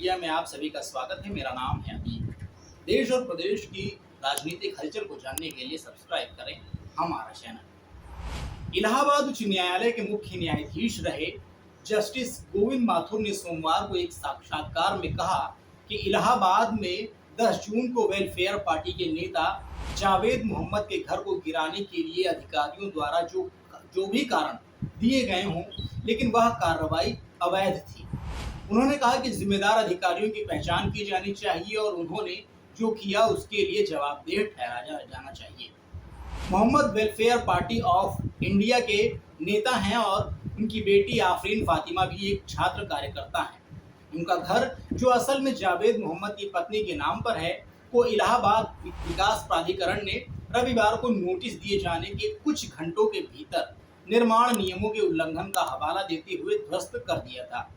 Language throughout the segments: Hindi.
मीडिया में आप सभी का स्वागत है। मेरा नाम है अभी। देश और प्रदेश की राजनीतिक हलचल को जानने के लिए सब्सक्राइब करें हमारा चैनल। इलाहाबाद उच्च न्यायालय के मुख्य न्यायाधीश रहे जस्टिस गोविंद माथुर ने सोमवार को एक साक्षात्कार में कहा कि इलाहाबाद में 10 जून को वेलफेयर पार्टी के नेता जावेद मोहम्मद के घर को गिराने के लिए अधिकारियों द्वारा जो भी कारण दिए गए हों, लेकिन वह कार्रवाई अवैध थी। उन्होंने कहा कि जिम्मेदार अधिकारियों की पहचान की जानी चाहिए और उन्होंने जो किया उसके लिए जवाबदेह ठहराया जाना चाहिए। Mohammad welfare party of India के नेता हैं और उनकी बेटी आफरीन फातिमा भी एक छात्र कार्यकर्ता है। उनका घर, जो असल में जावेद मोहम्मद की पत्नी के नाम पर है, को इलाहाबाद विकास प्राधिकरण ने रविवार को नोटिस दिए जाने के कुछ घंटों के भीतर निर्माण नियमों के उल्लंघन का हवाला देते हुए ध्वस्त कर दिया था।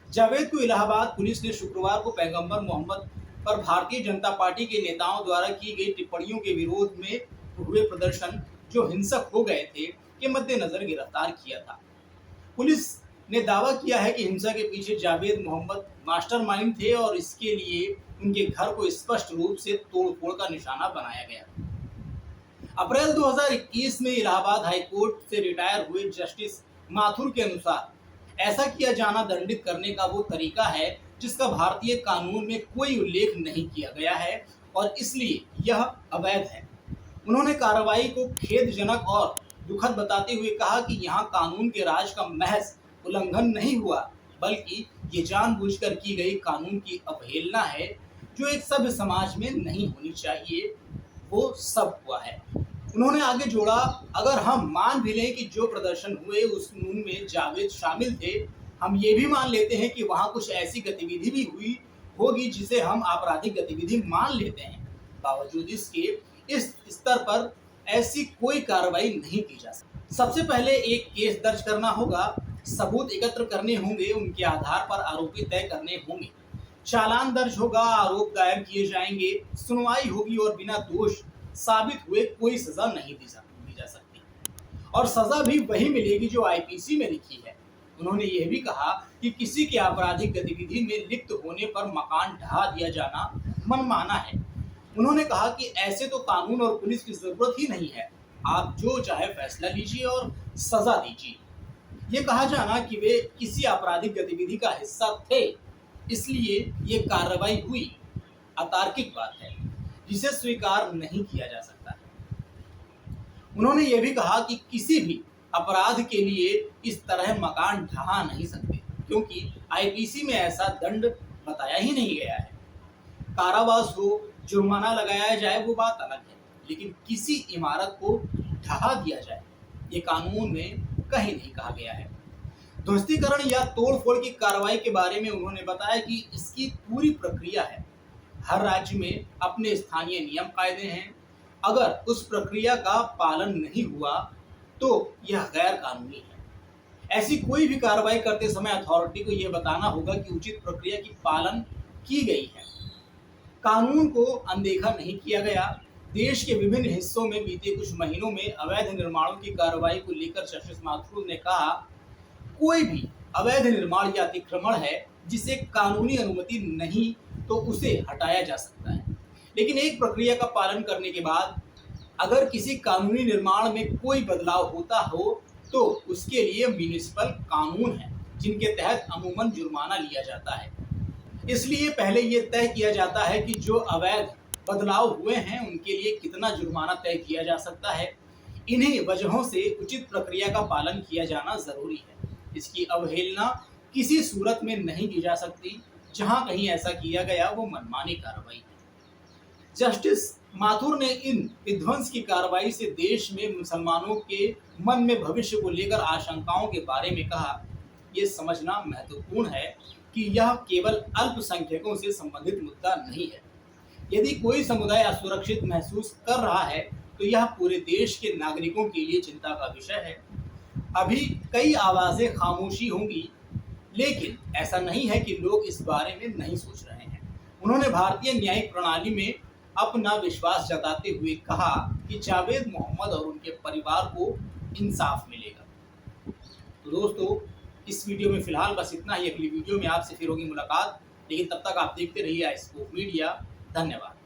जावेद को इलाहाबाद पुलिस ने शुक्रवार को पैगंबर मोहम्मद पर भारतीय जनता पार्टी के नेताओं द्वारा की गई टिप्पणियों के विरोध में हुए प्रदर्शन जो हिंसक हो गए थे के मद्देनजर गिरफ्तार किया था। पुलिस ने दावा किया है कि हिंसा के पीछे जावेद मोहम्मद मास्टरमाइंड थे और इसके लिए उनके घर को स्पष्ट रूप से तोड़फोड़ का निशाना बनाया गया। अप्रैल 2021 में इलाहाबाद हाईकोर्ट से रिटायर हुए जस्टिस माथुर के अनुसार ऐसा किया जाना दंडित करने का वो तरीका है जिसका भारतीय कानून में कोई उल्लेख नहीं किया गया है और इसलिए यह अवैध है। उन्होंने कार्रवाई को खेदजनक और दुखद बताते हुए कहा कि यहाँ कानून के राज का महज उल्लंघन नहीं हुआ, बल्कि ये जानबूझकर की गई कानून की अवहेलना है जो एक सभ्य समाज में नहीं होनी चाहिए, वो सब हुआ है। उन्होंने आगे जोड़ा, अगर हम मान भी लें कि जो प्रदर्शन हुए उसमें जावेद शामिल थे, हम ये भी मान लेते हैं कि वहाँ कुछ ऐसी गतिविधि भी हुई होगी जिसे हम आपराधिक गतिविधि मान लेते हैं, बावजूद इसके इस स्तर पर ऐसी कोई कार्रवाई नहीं की जा सकती। सबसे पहले एक केस दर्ज करना होगा, सबूत एकत्र करने होंगे, उनके आधार पर आरोपी तय करने होंगे, चालान दर्ज होगा, आरोप दायर किए जाएंगे, सुनवाई होगी और बिना दोष साबित हुए कोई सजा नहीं दी जा सकती और सजा भी वही मिलेगी जो आईपीसी में लिखी है। उन्होंने यह भी कहा कि किसी के आपराधिक गतिविधि में लिप्त होने पर मकान ढहा दिया जाना मनमाना है। उन्होंने कहा कि ऐसे तो कानून और पुलिस की जरूरत ही नहीं है, आप जो चाहे फैसला लीजिए और सजा दीजिए। ये कहा जाना कि वे किसी आपराधिक गतिविधि का हिस्सा थे इसलिए ये कार्रवाई हुई, अतार्किक बात है जिसे स्वीकार नहीं किया जा सकता है। उन्होंने ये भी कहा कि किसी भी अपराध के लिए इस तरह मकान ढहा नहीं सकते क्योंकि आईपीसी में ऐसा दंड बताया ही नहीं गया है। कारावास हो, जुर्माना लगाया जाए वो बात अलग है, लेकिन किसी इमारत को ढहा दिया जाए ये कानून में कहीं नहीं कहा गया है। ध्वस्तीकरण या तोड़फोड़ की कार्रवाई के बारे में उन्होंने बताया कि इसकी पूरी प्रक्रिया है, हर राज्य में अपने स्थानीय नियम कायदे हैं, अगर उस प्रक्रिया का पालन नहीं हुआ तो यह गैर कानूनी है। ऐसी कोई भी कार्रवाई करते समय अथॉरिटी को यह बताना होगा कि उचित प्रक्रिया की पालन की गई है, कानून को अनदेखा नहीं किया गया। देश के विभिन्न हिस्सों में बीते कुछ महीनों में अवैध निर्माणों की कार्रवाई को लेकर जस्टिस माथुर ने कहा, कोई भी अवैध निर्माण या अतिक्रमण है जिसे कानूनी अनुमति नहीं तो उसे हटाया जा सकता है, लेकिन एक प्रक्रिया का पालन करने के बाद अगर किसी कानूनी निर्माण में कोई बदलाव होता हो तो उसके लिए म्युनिसिपल कानून है जिनके तहत अमूमन जुर्माना लिया जाता है। इसलिए पहले ये तय किया जाता है कि जो अवैध बदलाव हुए हैं उनके लिए कितना जुर्माना तय किया जा सकता है। इन्हीं वजहों से उचित प्रक्रिया का पालन किया जाना जरूरी है। इसकी अवहेलना किसी सूरत में नहीं की जा सकती। जहां कहीं ऐसा किया गया वो मनमानी कार्रवाई है। जस्टिस माथुर ने इन विध्वंस की कार्रवाई से देश में मुसलमानों के मन में भविष्य को लेकर आशंकाओं के बारे में कहा, ये समझना महत्वपूर्ण है कि यह केवल अल्पसंख्यकों से संबंधित मुद्दा नहीं है। यदि कोई समुदाय असुरक्षित महसूस कर रहा है तो यह पूरे देश के नागरिकों के लिए चिंता का विषय है। अभी कई आवाजें खामोशी होंगी, लेकिन ऐसा नहीं है कि लोग इस बारे में नहीं सोच रहे हैं। उन्होंने भारतीय न्यायिक प्रणाली में अपना विश्वास जताते हुए कहा कि जावेद मोहम्मद और उनके परिवार को इंसाफ मिलेगा। तो दोस्तों, इस वीडियो में फिलहाल बस इतना ही। अगली वीडियो में आपसे फिर होगी मुलाकात। लेकिन तब तक आप देखते रहिए आई स्पोक मीडिया। धन्यवाद।